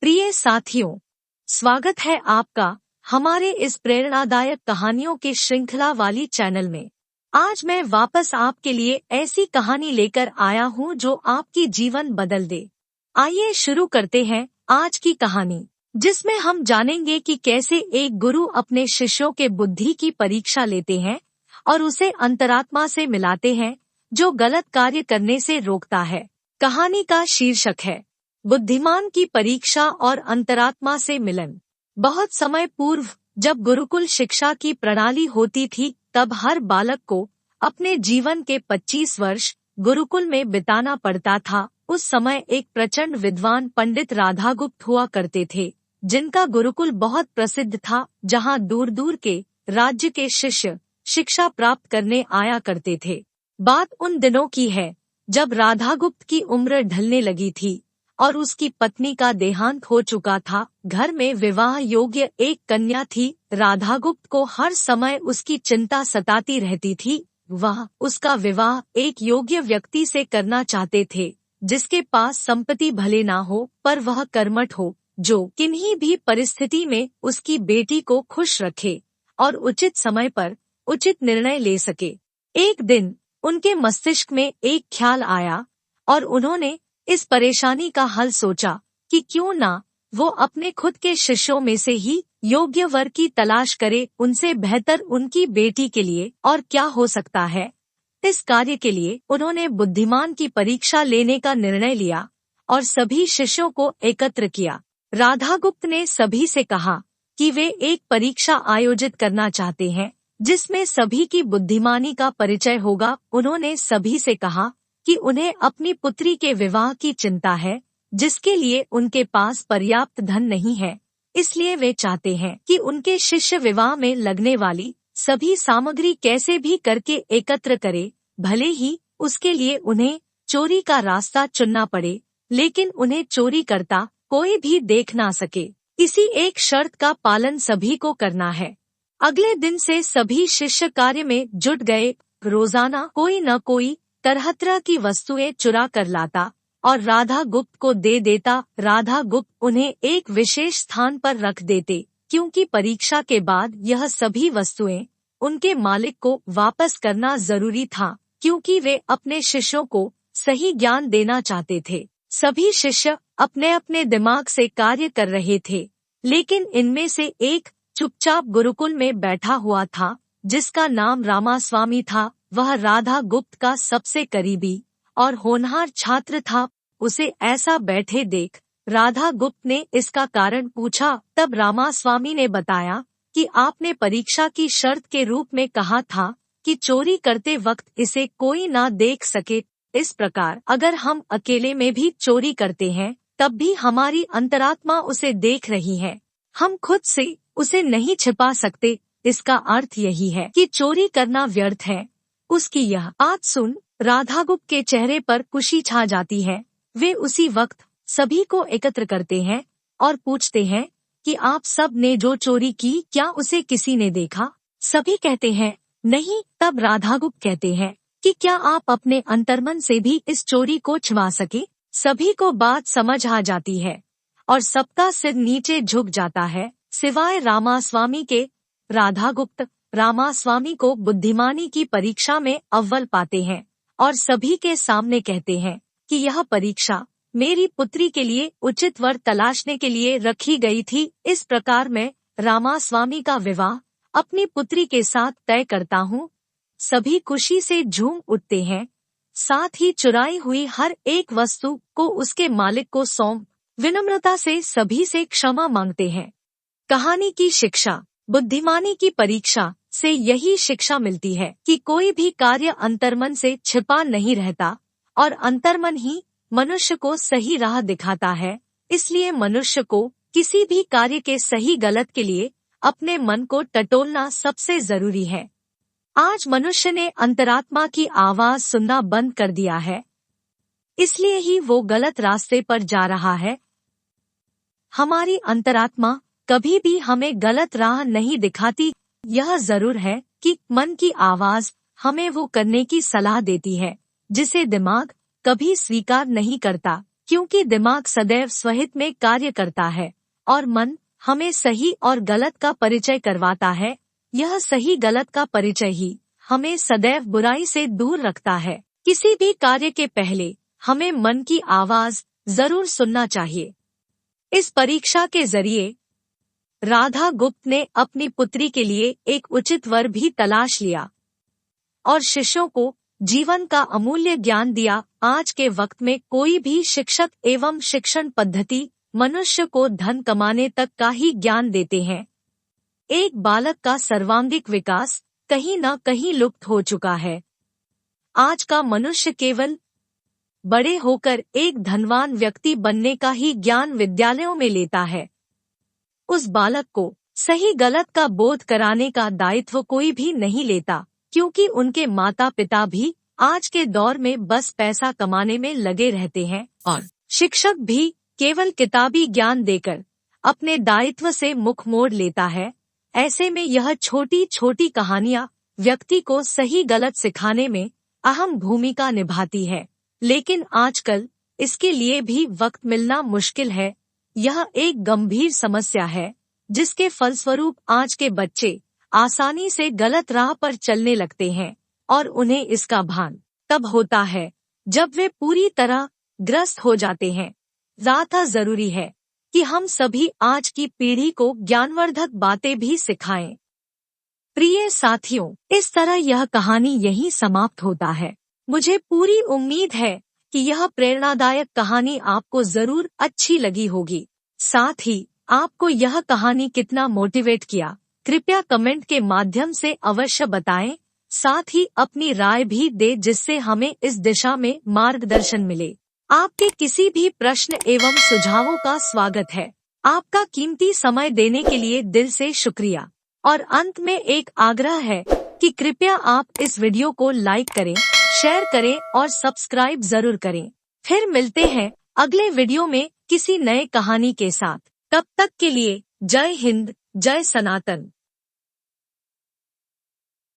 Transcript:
प्रिय साथियों, स्वागत है आपका हमारे इस प्रेरणादायक कहानियों की श्रृंखला वाली चैनल में। आज मैं वापस आपके लिए ऐसी कहानी लेकर आया हूँ जो आपकी जीवन बदल दे। आइए शुरू करते हैं आज की कहानी, जिसमें हम जानेंगे कि कैसे एक गुरु अपने शिष्यों के बुद्धि की परीक्षा लेते हैं और उसे अंतरात्मा से मिलाते हैं जो गलत कार्य करने से रोकता है। कहानी का शीर्षक है बुद्धिमान की परीक्षा और अंतरात्मा से मिलन। बहुत समय पूर्व जब गुरुकुल शिक्षा की प्रणाली होती थी, तब हर बालक को अपने जीवन के 25 वर्ष गुरुकुल में बिताना पड़ता था। उस समय एक प्रचंड विद्वान पंडित राधागुप्त हुआ करते थे, जिनका गुरुकुल बहुत प्रसिद्ध था, जहां दूर दूर के राज्य के शिष्य शिक्षा प्राप्त करने आया करते थे। बात उन दिनों की है जब राधागुप्त की उम्र ढलने लगी थी और उसकी पत्नी का देहांत हो चुका था। घर में विवाह योग्य एक कन्या थी। राधागुप्त को हर समय उसकी चिंता सताती रहती थी। वह उसका विवाह एक योग्य व्यक्ति से करना चाहते थे, जिसके पास संपत्ति भले ना हो पर वह कर्मठ हो, जो किन्हीं भी परिस्थिति में उसकी बेटी को खुश रखे और उचित समय पर उचित निर्णय ले सके। एक दिन उनके मस्तिष्क में एक ख्याल आया और उन्होंने इस परेशानी का हल सोचा कि क्यों ना वो अपने खुद के शिष्यों में से ही योग्य वर की तलाश करे। उनसे बेहतर उनकी बेटी के लिए और क्या हो सकता है। इस कार्य के लिए उन्होंने बुद्धिमान की परीक्षा लेने का निर्णय लिया और सभी शिष्यों को एकत्र किया। राधागुप्त ने सभी से कहा कि वे एक परीक्षा आयोजित करना चाहते हैं जिसमें सभी की बुद्धिमानी का परिचय होगा। उन्होंने सभी से कहा कि उन्हें अपनी पुत्री के विवाह की चिंता है, जिसके लिए उनके पास पर्याप्त धन नहीं है। इसलिए वे चाहते हैं कि उनके शिष्य विवाह में लगने वाली सभी सामग्री कैसे भी करके एकत्र करे, भले ही उसके लिए उन्हें चोरी का रास्ता चुनना पड़े, लेकिन उन्हें चोरी करता कोई भी देख ना सके। इसी एक शर्त का पालन सभी को करना है। अगले दिन से सभी शिष्य कार्य में जुट गए। रोजाना कोई न कोई तरह-तरह की वस्तुएं चुरा कर लाता और राधागुप्त को दे देता। राधागुप्त उन्हें एक विशेष स्थान पर रख देते, क्योंकि परीक्षा के बाद यह सभी वस्तुएं उनके मालिक को वापस करना जरूरी था, क्योंकि वे अपने शिष्यों को सही ज्ञान देना चाहते थे। सभी शिष्य अपने अपने दिमाग से कार्य कर रहे थे, लेकिन इनमें से एक चुपचाप गुरुकुल में बैठा हुआ था, जिसका नाम रामास्वामी था। वह राधागुप्त का सबसे करीबी और होनहार छात्र था। उसे ऐसा बैठे देख राधागुप्त ने इसका कारण पूछा। तब रामास्वामी ने बताया कि आपने परीक्षा की शर्त के रूप में कहा था कि चोरी करते वक्त इसे कोई ना देख सके। इस प्रकार अगर हम अकेले में भी चोरी करते हैं, तब भी हमारी अंतरात्मा उसे देख रही है। हम खुद से उसे नहीं छिपा सकते। इसका अर्थ यही है कि चोरी करना व्यर्थ है। उसकी यह बात सुन राधागुप्त के चेहरे पर खुशी छा जाती है। वे उसी वक्त सभी को एकत्र करते हैं और पूछते हैं कि आप सब ने जो चोरी की, क्या उसे किसी ने देखा? सभी कहते हैं नहीं। तब राधागुप्त कहते हैं कि क्या आप अपने अंतर्मन से भी इस चोरी को छिपा सके? सभी को बात समझ आ जाती है और सबका सिर नीचे झुक जाता है, सिवाय रामास्वामी के। राधागुप्त रामास्वामी को बुद्धिमानी की परीक्षा में अव्वल पाते हैं और सभी के सामने कहते हैं कि यह परीक्षा मेरी पुत्री के लिए उचित वर तलाशने के लिए रखी गई थी। इस प्रकार मैं रामास्वामी का विवाह अपनी पुत्री के साथ तय करता हूँ। सभी खुशी से झूम उठते हैं, साथ ही चुराई हुई हर एक वस्तु को उसके मालिक को सौंप विनम्रता से सभी से क्षमा मांगते हैं। कहानी की शिक्षा। बुद्धिमानी की परीक्षा से यही शिक्षा मिलती है कि कोई भी कार्य अंतर्मन से छिपा नहीं रहता और अंतर्मन ही मनुष्य को सही राह दिखाता है। इसलिए मनुष्य को किसी भी कार्य के सही गलत के लिए अपने मन को टटोलना सबसे जरूरी है। आज मनुष्य ने अंतरात्मा की आवाज सुनना बंद कर दिया है, इसलिए ही वो गलत रास्ते पर जा रहा है। हमारी अंतरात्मा कभी भी हमें गलत राह नहीं दिखाती। यह जरूर है कि मन की आवाज हमें वो करने की सलाह देती है जिसे दिमाग कभी स्वीकार नहीं करता। क्योंकि दिमाग सदैव स्वहित में कार्य करता है और मन हमें सही और गलत का परिचय करवाता है। यह सही गलत का परिचय ही हमें सदैव बुराई से दूर रखता है। किसी भी कार्य के पहले हमें मन की आवाज जरूर सुनना चाहिए। इस परीक्षा के जरिए राधा गुप्त ने अपनी पुत्री के लिए एक उचित वर भी तलाश लिया और शिष्यों को जीवन का अमूल्य ज्ञान दिया। आज के वक्त में कोई भी शिक्षक एवं शिक्षण पद्धति मनुष्य को धन कमाने तक का ही ज्ञान देते हैं। एक बालक का सर्वांगीण विकास कहीं न कहीं लुप्त हो चुका है। आज का मनुष्य केवल बड़े होकर एक धनवान व्यक्ति बनने का ही ज्ञान विद्यालयों में लेता है। उस बालक को सही गलत का बोध कराने का दायित्व कोई भी नहीं लेता, क्योंकि उनके माता पिता भी आज के दौर में बस पैसा कमाने में लगे रहते हैं और शिक्षक भी केवल किताबी ज्ञान देकर अपने दायित्व से मुख मोड़ लेता है। ऐसे में यह छोटी छोटी कहानियां व्यक्ति को सही गलत सिखाने में अहम भूमिका निभाती है, लेकिन आजकल इसके लिए भी वक्त मिलना मुश्किल है। यह एक गंभीर समस्या है जिसके फलस्वरूप आज के बच्चे आसानी से गलत राह पर चलने लगते हैं और उन्हें इसका भान तब होता है जब वे पूरी तरह ग्रस्त हो जाते हैं। ज़्यादा जरूरी है कि हम सभी आज की पीढ़ी को ज्ञानवर्धक बातें भी सिखाएं। प्रिय साथियों, इस तरह यह कहानी यहीं समाप्त होता है। मुझे पूरी उम्मीद है कि यह प्रेरणादायक कहानी आपको जरूर अच्छी लगी होगी। साथ ही आपको यह कहानी कितना मोटिवेट किया, कृपया कमेंट के माध्यम से अवश्य बताएं। साथ ही अपनी राय भी दे जिससे हमें इस दिशा में मार्गदर्शन मिले। आपके किसी भी प्रश्न एवं सुझावों का स्वागत है। आपका कीमती समय देने के लिए दिल से शुक्रिया। और अंत में एक आग्रह है कि कृपया आप इस वीडियो को लाइक करें, शेयर करें और सब्सक्राइब जरूर करें। फिर मिलते हैं अगले वीडियो में किसी नए कहानी के साथ। तब तक के लिए जय हिंद, जय सनातन।